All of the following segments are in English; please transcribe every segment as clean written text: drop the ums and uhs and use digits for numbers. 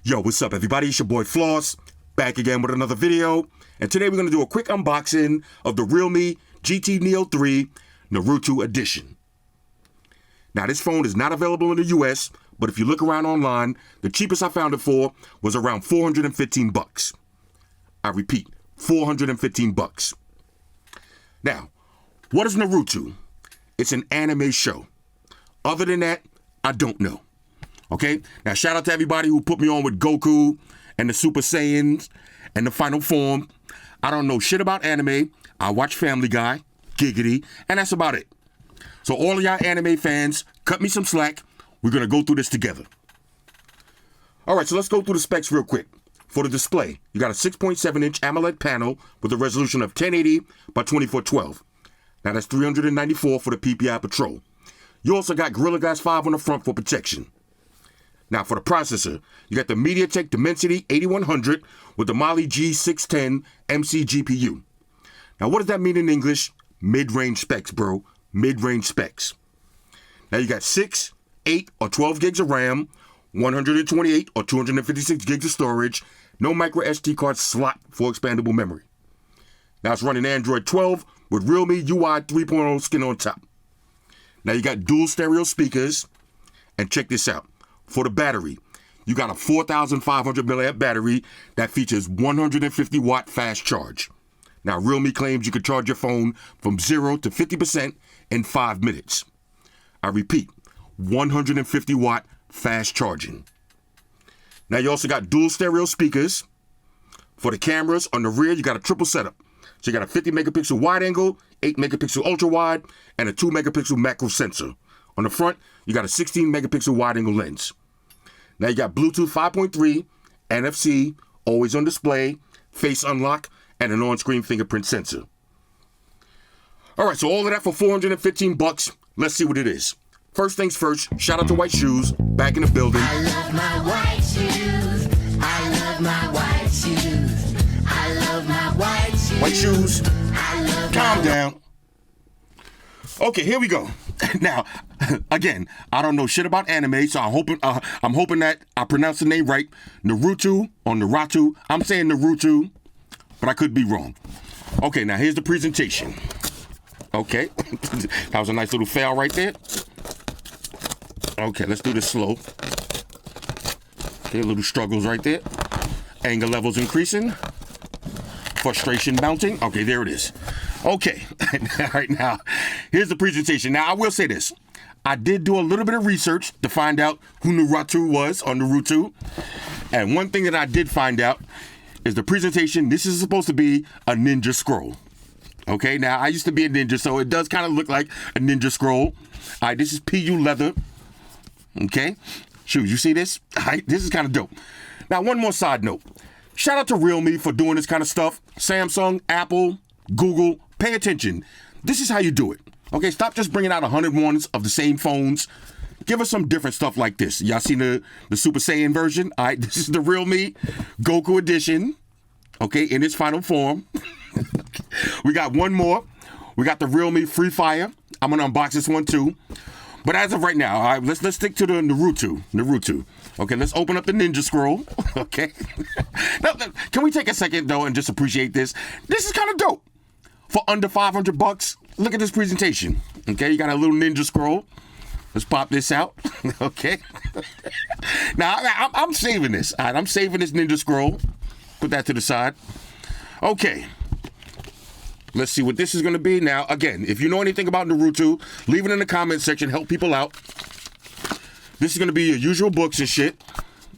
Yo, what's up everybody? It's your boy Floss, back again with another video. And today we're going to do a quick unboxing of the Realme GT Neo 3 Naruto edition. Now this phone is not available in the US, but if you look around online, the cheapest I found it for was around 415 bucks. I repeat, 415 bucks. Now, what is Naruto? It's an anime show. Other than that, I don't know. Okay, now shout out to everybody who put me on with Goku and the Super Saiyans and the Final Form. I don't know shit about anime. I watch Family Guy, giggity, and that's about it. So all of y'all anime fans, cut me some slack. We're gonna go through this together. All right, so let's go through the specs real quick. For the display, you got a 6.7-inch AMOLED panel with a resolution of 1080 by 2412. Now that's 394 for the PPI Patrol. You also got Gorilla Glass 5 on the front for protection. Now for the processor, you got the MediaTek Dimensity 8100 with the Mali G610 MC GPU. Now what does that mean in English? Mid-range specs, bro. Mid-range specs. Now you got 6, 8, or 12 gigs of RAM, 128 or 256 gigs of storage, no micro SD card slot for expandable memory. Now it's running Android 12 with Realme UI 3.0 skin on top. Now you got dual stereo speakers, and check this out. For the battery, you got a 4,500 milliamp battery that features 150 watt fast charge. Now Realme claims you can charge your phone from 0 to 50% in 5 minutes. I repeat, 150 watt fast charging. Now you also got dual stereo speakers. For the cameras, on the rear you got a triple setup. So you got a 50 megapixel wide angle, 8 megapixel ultra wide, and a 2 megapixel macro sensor. On the front, you got a 16 megapixel wide angle lens. Now you got Bluetooth 5.3, NFC, always on display, face unlock, and an on-screen fingerprint sensor. All right, so all of that for 415 bucks. Let's see what it is. First things first, shout out to White Shoes, back in the building. I love my white shoes. I love my white shoes. I love my white shoes. White Shoes, I love calm down. Okay, here we go. Now, again, I don't know shit about anime, so I'm hoping that I pronounce the name right. Naruto or Naruto. I'm saying Naruto, but I could be wrong. Okay, now here's the presentation. Okay, that was a nice little fail right there. Okay, let's do this slow. Okay, little struggles right there. Anger levels increasing. Frustration mounting. Okay, there it is. Okay, all right, now, here's the presentation. Now, I will say this. I did do a little bit of research to find out who Naruto was on Naruto. And one thing that I did find out is the presentation, this is supposed to be a ninja scroll. Okay, now, I used to be a ninja, so it does kind of look like a ninja scroll. All right, this is PU leather. Okay, shoot, you see this? All right, this is kind of dope. Now, one more side note. Shout out to Realme for doing this kind of stuff. Samsung, Apple, Google, pay attention. This is how you do it. Okay, stop just bringing out 100 ones of the same phones. Give us some different stuff like this. Y'all seen the Super Saiyan version? All right, this is the Realme Goku edition. Okay, in its final form. We got one more. We got the Realme Free Fire. I'm gonna unbox this one too. But as of right now, all right, let's stick to the Naruto. Okay, let's open up the Ninja Scroll. Okay. Now, can we take a second though and just appreciate this? This is kind of dope. For under 500 bucks, look at this presentation. Okay, you got a little Ninja Scroll. Let's pop this out. Okay. Now I'm saving this. All right, I'm saving this Ninja Scroll. Put that to the side. Okay. Let's see what this is going to be. Now, again, if you know anything about Naruto, leave it in the comment section. Help people out. This is going to be your usual books and shit.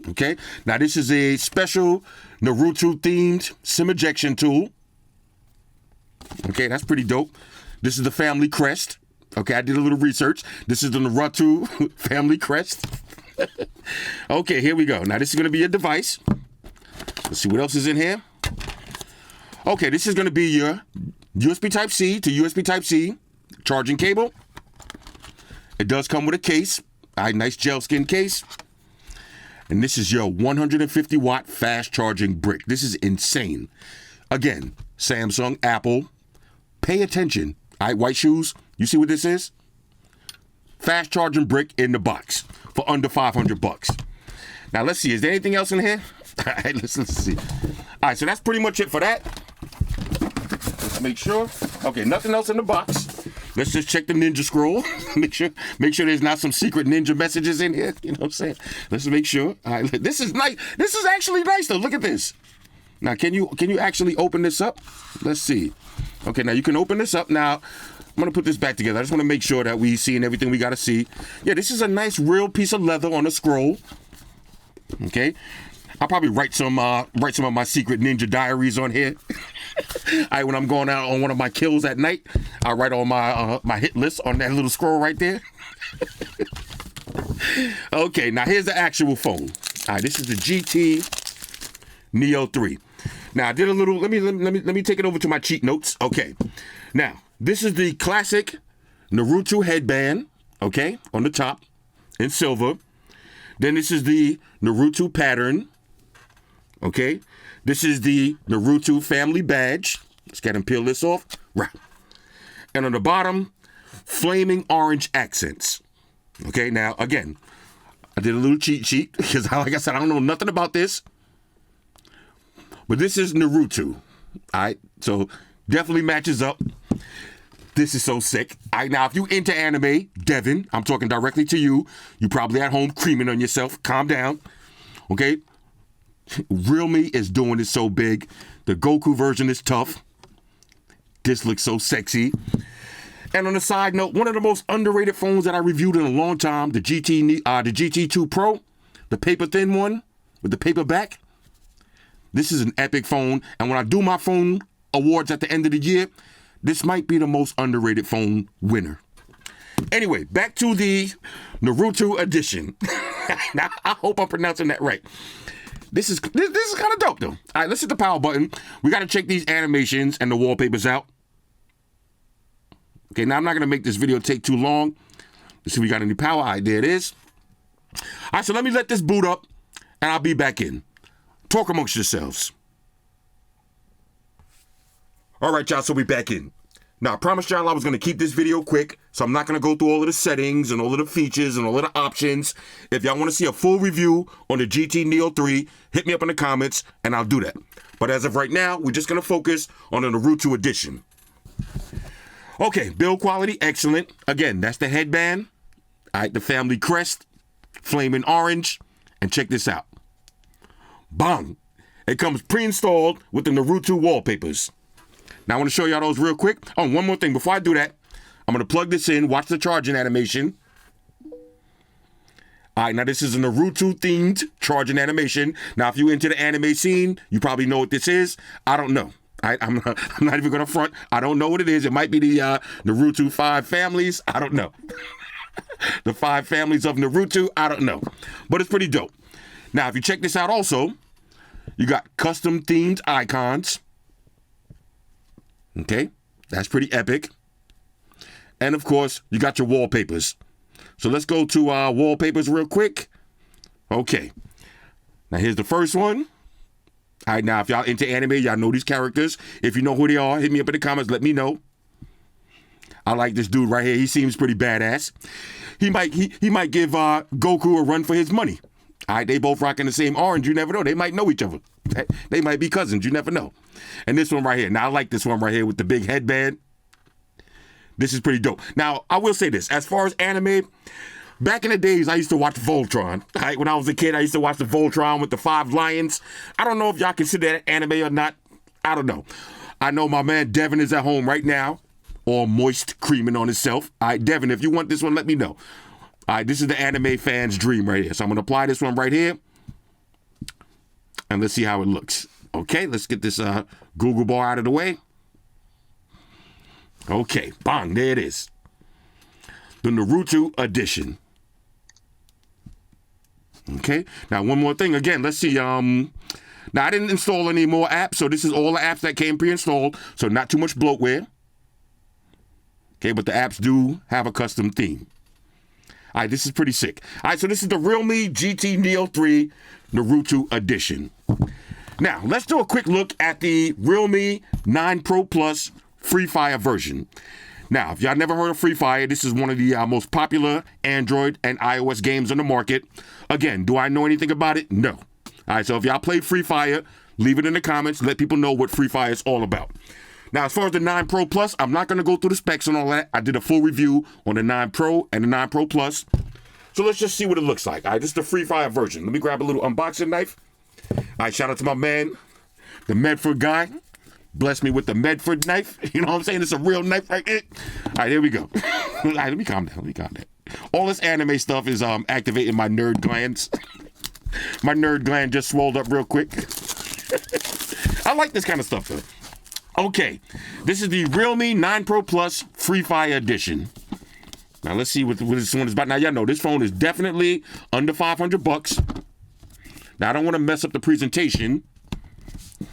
Okay. Now, this is a special Naruto-themed SIM ejection tool. Okay, that's pretty dope. This is the family crest. Okay, I did a little research. This is the Naruto family crest. Okay, here we go. Now, this is going to be a device. Let's see what else is in here. Okay, this is going to be your USB Type-C to USB Type-C charging cable. It does come with a case. All right, nice gel skin case. And this is your 150 watt fast charging brick. This is insane. Again, Samsung, Apple, pay attention. All right, White Shoes, you see what this is? Fast charging brick in the box for under 500 bucks. Now let's see, is there anything else in here? All right, let's see. All right, so that's pretty much it for that. Let's make sure. Okay, nothing else in the box. Let's just check the ninja scroll. make sure there's not some secret ninja messages in here. You know what I'm saying? Let's make sure. All right, this is nice. This is actually nice though. Look at this. Now, can you actually open this up? Let's see. Okay, now you can open this up. Now, I'm gonna put this back together. I just want to make sure that we seeing everything we gotta see. Yeah, this is a nice real piece of leather on a scroll. Okay, I'll probably write some of my secret ninja diaries on here. When I'm going out on one of my kills at night, I'll write all my hit list on that little scroll right there. Okay, now here's the actual phone. All right, this is the GT Neo 3. Now I did a little. Let me take it over to my cheat notes. Okay, now this is the classic Naruto headband. Okay, on the top in silver. Then this is the Naruto pattern. Okay, this is the Naruto family badge. Let's get him peel this off. Right. And on the bottom, flaming orange accents. Okay, now again, I did a little cheat sheet because, like I said, I don't know nothing about this. But this is Naruto. All right, so definitely matches up. This is so sick. All right, now if you into anime, Devin, I'm talking directly to you. You probably at home creaming on yourself. Calm down. Okay. Realme is doing it so big. The Goku version is tough. This looks so sexy. And on a side note, one of the most underrated phones that I reviewed in a long time, the GT2 Pro, the paper thin one with the paper back. This is an epic phone. And when I do my phone awards at the end of the year, this might be the most underrated phone winner. Anyway, back to the Naruto edition. Now, I hope I'm pronouncing that right. This is kind of dope, though. All right, let's hit the power button. We got to check these animations and the wallpapers out. Okay, now I'm not going to make this video take too long. Let's see if we got any power. All right, there it is. All right, so let me let this boot up, and I'll be back in. Talk amongst yourselves. All right, y'all, so we back in. Now, I promised y'all I was going to keep this video quick, so I'm not going to go through all of the settings and all of the features and all of the options. If y'all want to see a full review on the GT Neo 3, hit me up in the comments, and I'll do that. But as of right now, we're just going to focus on the Naruto edition. Okay, build quality, excellent. Again, that's the headband. All right, the family crest, flaming orange. And check this out. Bang! It comes pre-installed with the Naruto wallpapers. Now, I want to show y'all those real quick. Oh, one more thing. Before I do that, I'm going to plug this in, watch the charging animation. All right, now this is a Naruto-themed charging animation. Now, if you're into the anime scene, you probably know what this is. I don't know. All right, I'm not even going to front. I don't know what it is. It might be the Naruto 5 families. I don't know. The 5 families of Naruto. I don't know. But it's pretty dope. Now, if you check this out also, you got custom-themed icons. Okay, that's pretty epic. And of course, you got your wallpapers. So let's go to wallpapers real quick. Okay, now here's the first one. All right, now if y'all into anime, y'all know these characters. If you know who they are, hit me up in the comments, let me know. I like this dude right here. He seems pretty badass. He might give Goku a run for his money. All right, they both rocking the same orange. You never know. They might know each other. They might be cousins. You never know. And this one right here. Now, I like this one right here with the big headband. This is pretty dope. Now, I will say this. As far as anime, back in the days, I used to watch Voltron. Right? When I was a kid, I used to watch the Voltron with the 5 lions. I don't know if y'all consider that anime or not. I don't know. I know my man Devin is at home right now, all moist, creaming on himself. All right, Devin, if you want this one, let me know. All right, this is the anime fan's dream right here. So I'm going to apply this one right here. And let's see how it looks. Okay, let's get this Google bar out of the way. Okay, bang, there it is. The Naruto edition. Okay, now one more thing. Again, let's see. Now, I didn't install any more apps, so this is all the apps that came pre-installed, so not too much bloatware. Okay, but the apps do have a custom theme. All right, this is pretty sick. All right, so this is the Realme GT Neo 3 Naruto edition. Now, let's do a quick look at the Realme 9 Pro Plus Free Fire version. Now, if y'all never heard of Free Fire, this is one of the most popular Android and iOS games on the market. Again, do I know anything about it? No. All right, so if y'all play Free Fire, leave it in the comments. Let people know what Free Fire is all about. Now, as far as the 9 Pro Plus, I'm not going to go through the specs and all that. I did a full review on the 9 Pro and the 9 Pro Plus. So let's just see what it looks like. All right, this is the Free Fire version. Let me grab a little unboxing knife. All right, shout out to my man, the Medford guy. Bless me with the Medford knife. You know what I'm saying? It's a real knife right here. All right, here we go. All right, let me calm down. All this anime stuff is activating my nerd glands. My nerd gland just swelled up real quick. I like this kind of stuff, though. Okay, this is the Realme 9 Pro Plus Free Fire Edition. Now, let's see what this one is about. Now, y'all know this phone is definitely under $500. Now, I don't want to mess up the presentation.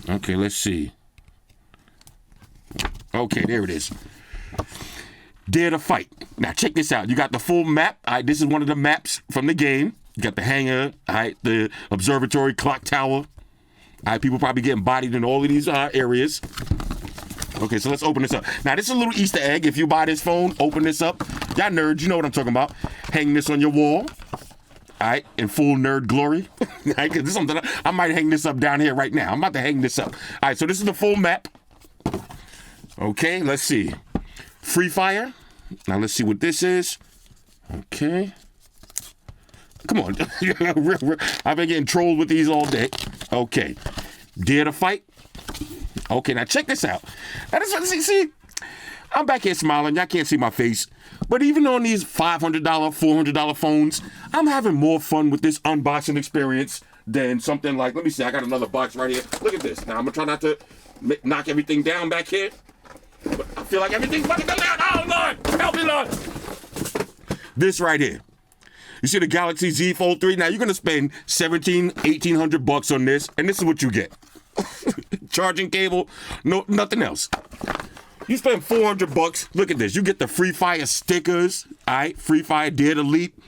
Okay, let's see. Okay, there it is. Dare to Fight. Now, check this out. You got the full map. All right, this is one of the maps from the game. You got the hangar, all right, the observatory, clock tower. All right, people probably getting bodied in all of these areas. Okay, so let's open this up. Now, this is a little Easter egg. If you buy this phone, open this up. Y'all nerds, you know what I'm talking about. Hang this on your wall. All right, in full nerd glory. All right, 'cause this is something I might hang this up down here right now. I'm about to hang this up. All right, so this is the full map. Okay, let's see. Free Fire. Now, let's see what this is. Okay. Come on. I've been getting trolled with these all day. Okay. Dare to Fight. Okay, now check this out. Now see, I'm back here smiling. Y'all can't see my face. But even on these $500, $400 phones, I'm having more fun with this unboxing experience than something like, let me see, I got another box right here. Look at this. Now, I'm going to try not to knock everything down back here. But I feel like everything's about to come down. Oh, Lord. Help me, Lord. This right here. You see the Galaxy Z Fold 3? Now, you're going to spend $1,800 on this, and this is what you get. Charging cable, no, nothing else. You spend $400. Look at this. You get the Free Fire stickers. All right, Free Fire Dare to Leap.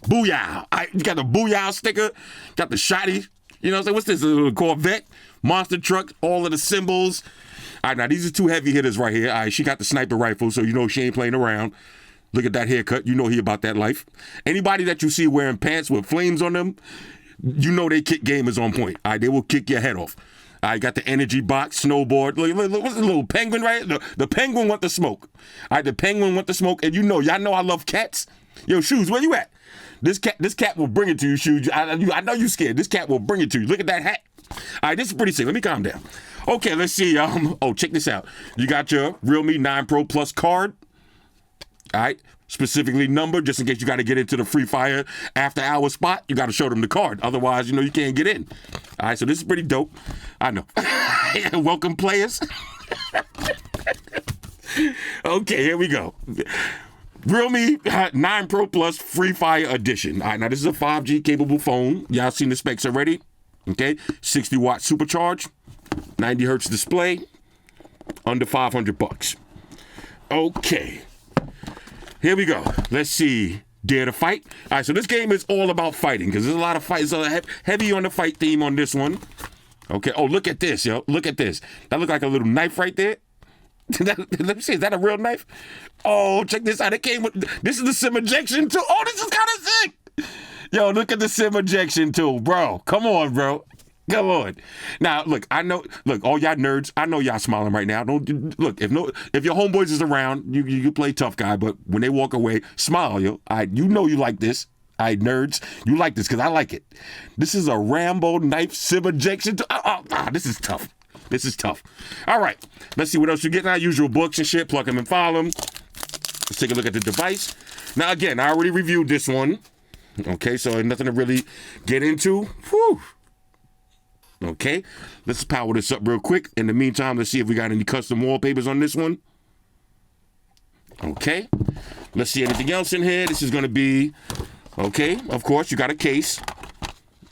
Booyah. All right, you got the Booyah sticker. Got the shotty. You know what I'm saying? What's this? A little Corvette, monster truck, all of the symbols. All right, now these are two heavy hitters right here. All right, she got the sniper rifle, so you know she ain't playing around. Look at that haircut. You know he about that life. Anybody that you see wearing pants with flames on them, you know they kick gamers on point. All right, they will kick your head off. I got the energy box, snowboard. Look, what's the little penguin right here? The penguin want the smoke. All right, the penguin want the smoke. And y'all know I love cats. Yo, Shoes, where you at? This cat will bring it to you, Shoes. I know you scared. This cat will bring it to you. Look at that hat. All right, this is pretty sick. Let me calm down. Okay, let's see. Oh, check this out. You got your Realme 9 Pro Plus card. All right, specifically numbered, just in case you got to get into the Free Fire after hour spot. You got to show them the card. Otherwise, you can't get in. All right, so this is pretty dope. I know. Welcome, players. Okay, here we go. Realme 9 Pro Plus Free Fire Edition. All right, now this is a 5G capable phone. Y'all seen the specs already. Okay, 60 watt supercharge, 90 hertz display, under $500. Okay. Here we go. Let's see. Dare to Fight. All right, so this game is all about fighting because there's a lot of fights. So heavy on the fight theme on this one. Okay. Oh, look at this, yo. Look at this. That look like a little knife right there. Let me see. Is that a real knife? Oh, check this out. It came with. This is the SIM ejection tool. Oh, this is kind of sick. Yo, look at the SIM ejection tool, bro. Come on, bro. Come on. Now, look, look, all y'all nerds, I know y'all smiling right now. Don't look, if your homeboys is around, you play tough guy, but when they walk away, smile, yo. You know you like this. All right, nerds, you like this because I like it. This is a Rambo knife SIM ejection. This is tough. This is tough. All right, let's see what else you get now. Usual books and shit, plug them and file them. Let's take a look at the device. Now, again, I already reviewed this one. Okay, so nothing to really get into. Whew. Okay, let's power this up real quick. In the meantime, let's see if we got any custom wallpapers on this one. Okay, let's see anything else in here. This is going to be, okay, of course, you got a case.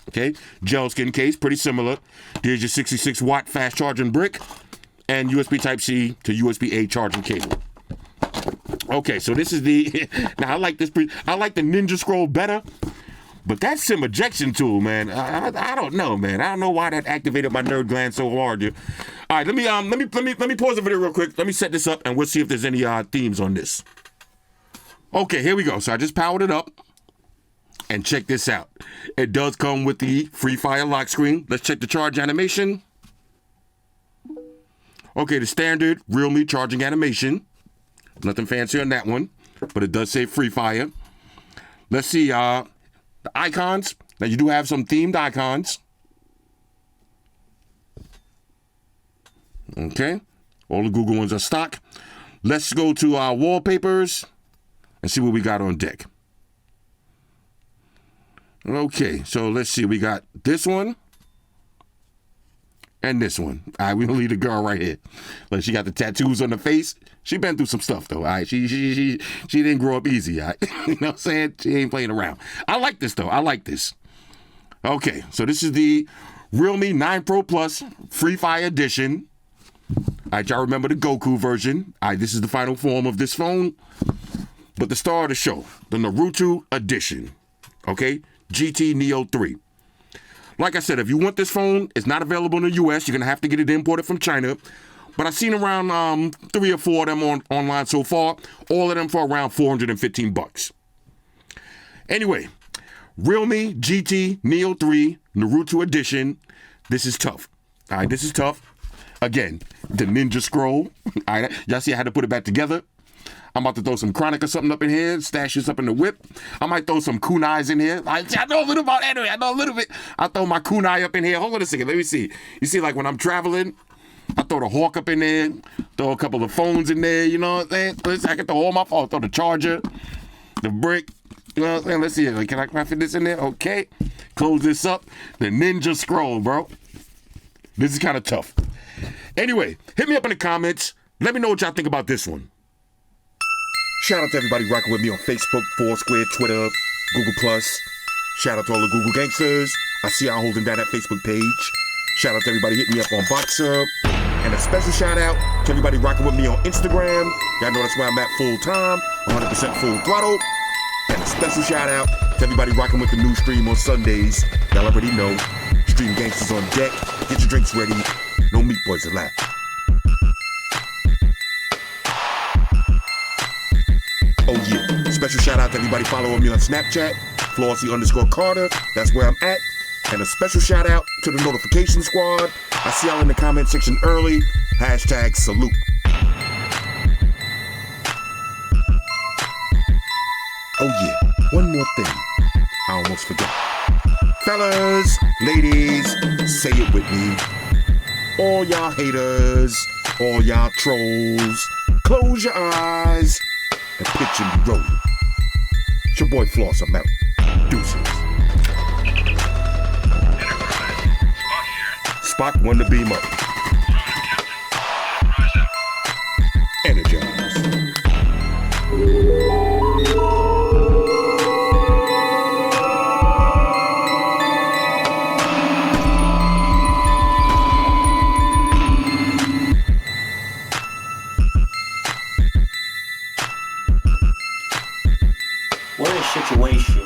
Okay, gel skin case, pretty similar. Here's your 66 watt fast charging brick and USB Type-C to USB-A charging cable. Okay, so this is the, now I like this, I like the Ninja Scroll better, But that SIM ejection tool, man, I don't know, man. I don't know why that activated my nerd gland so hard. Dude. All right, let me pause the video real quick. Let me set this up, and we'll see if there's any themes on this. Okay, here we go. So I just powered it up, and check this out. It does come with the Free Fire lock screen. Let's check the charge animation. Okay, the standard Realme charging animation. Nothing fancy on that one, but it does say Free Fire. Let's see the icons. Now you do have some themed icons. Okay, all the Google ones are stock. Let's go to our wallpapers and see what we got on deck. Okay, so let's see. We got this one and this one. All right, we're gonna leave the girl right here. Like, she got the tattoos on the face. She been through some stuff though. All right, she didn't grow up easy. All right? You know what I'm saying? She ain't playing around. I like this though. I like this. Okay, so this is the Realme 9 Pro Plus Free Fire Edition. All right, y'all remember the Goku version. All right, this is the final form of this phone. But the star of the show, the Naruto Edition. Okay, GT Neo 3. Like I said, if you want this phone, it's not available in the U.S. You're going to have to get it imported from China. But I've seen around 3 or 4 of them online so far. All of them for around $415. Anyway, Realme GT Neo 3 Naruto Edition. This is tough. All right, this is tough. Again, the Ninja Scroll. All right, y'all see I had to put it back together. I'm about to throw some Chronic or something up in here, stash this up in the whip. I might throw some kunais in here. I know a little about anime. I know a little bit. I'll throw my kunai up in here. Hold on a second. Let me see. You see, like when I'm traveling, I throw the Hawk up in there, throw a couple of phones in there. You know what I'm saying? I can throw all my phones. Throw the charger, the brick. You know what I'm saying? Let's see. Like, can I fit this in there? Okay. Close this up. The Ninja Scroll, bro. This is kind of tough. Anyway, hit me up in the comments. Let me know what y'all think about this one. Shout out to everybody rocking with me on Facebook, Foursquare, Twitter, Google+. Shout out to all the Google gangsters. I see y'all holding down that Facebook page. Shout out to everybody hitting me up on Boxer. And a special shout out to everybody rocking with me on Instagram. Y'all know that's where I'm at full time, 100% full throttle. And a special shout out to everybody rocking with the new stream on Sundays. Y'all already know. Stream gangsters on deck. Get your drinks ready. No meat boys allowed. Oh yeah, special shout out to everybody following me on Snapchat, Flossy_Carter, that's where I'm at. And a special shout out to the notification squad. I see y'all in the comment section early. #salute. Oh yeah, one more thing. I almost forgot. Fellas, ladies, say it with me. All y'all haters, all y'all trolls, close your eyes and picture me rolling. It's your boy Floss, I'm out. Deuces. Spock won the beam up. Energize. We're in a situation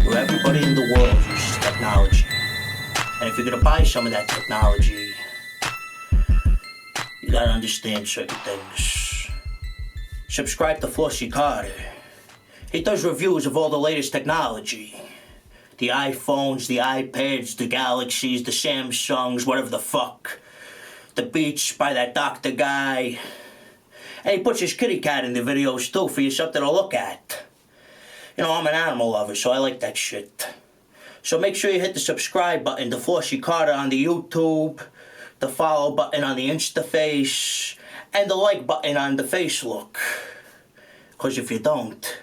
where everybody in the world uses technology. And if you're gonna buy some of that technology, you gotta understand certain things. Subscribe to Flossy Carter. He does reviews of all the latest technology. The iPhones, the iPads, the Galaxies, the Samsungs, whatever the fuck. The Beats by that doctor guy. And he puts his kitty cat in the videos too for you something to look at. You know, I'm an animal lover, so I like that shit. So make sure you hit the subscribe button, the Flossy Carter on the YouTube, the follow button on the Instaface, and the like button on the Facelook. Because if you don't,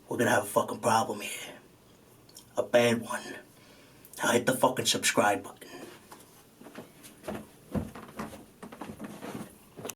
we're gonna have a fucking problem here. A bad one. Now hit the fucking subscribe button.